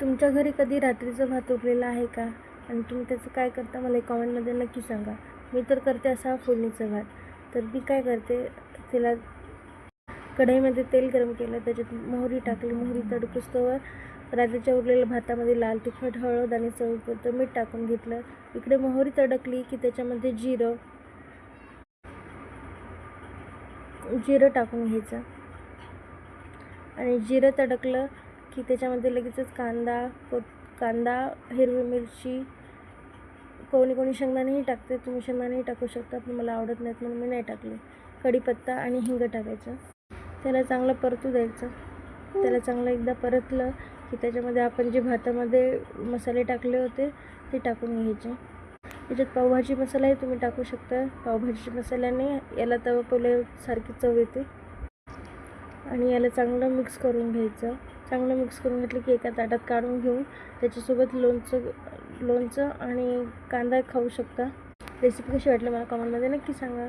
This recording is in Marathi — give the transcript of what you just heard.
तुमच्या घरी कधी रात्रीचं भात उरलेलं आहे का? आणि तुम्ही त्याचं काय करता मला कॉमेंटमध्ये नक्की सांगा. मी तर करते असा फोडणीचा भात. तर मी काय करते, त्याला कढईमध्ये तेल गरम केलं, त्याच्यात मोहरी टाकली, मोहरी तडकुस्तवर रात्रीच्या उरलेल्या भातामध्ये लाल तिखट, हळद आणि चवीपुरतं मीठ टाकून घेतलं. इकडे मोहरी तडकली की त्याच्यामध्ये जिरं टाकून घ्यायचं आणि जिरं तडकलं की त्याच्यामध्ये लगेचच कांदा, हिरवी मिरची, कोणी शेंगदाणेही टाकते. तुम्ही शेंगदाणेही टाकू शकता, पण मला आवडत नाहीत म्हणून मी नाही टाकले. कढीपत्ता आणि हिंग टाकायचं. त्याला चांगलं परतू द्यायचं. त्याला चांगलं एकदा परतलं की त्याच्यामध्ये आपण जे भातामध्ये मसाले टाकले होते ते टाकून घ्यायचे. त्याच्यात पावभाजी मसालाही तुम्ही टाकू शकता. पावभाजी मसाल्याने याला तवा पुलावसारखी चव येते. आणि याला चांगलं मिक्स करून घ्यायचं. चांगलं मिक्स करून घेतलं की एका ताटात काढून घेऊन त्याच्यासोबत लोणचं आणि कांदा खाऊ शकता. रेसिपी कशी वाटली मला कमेंटमध्ये नक्की सांगा.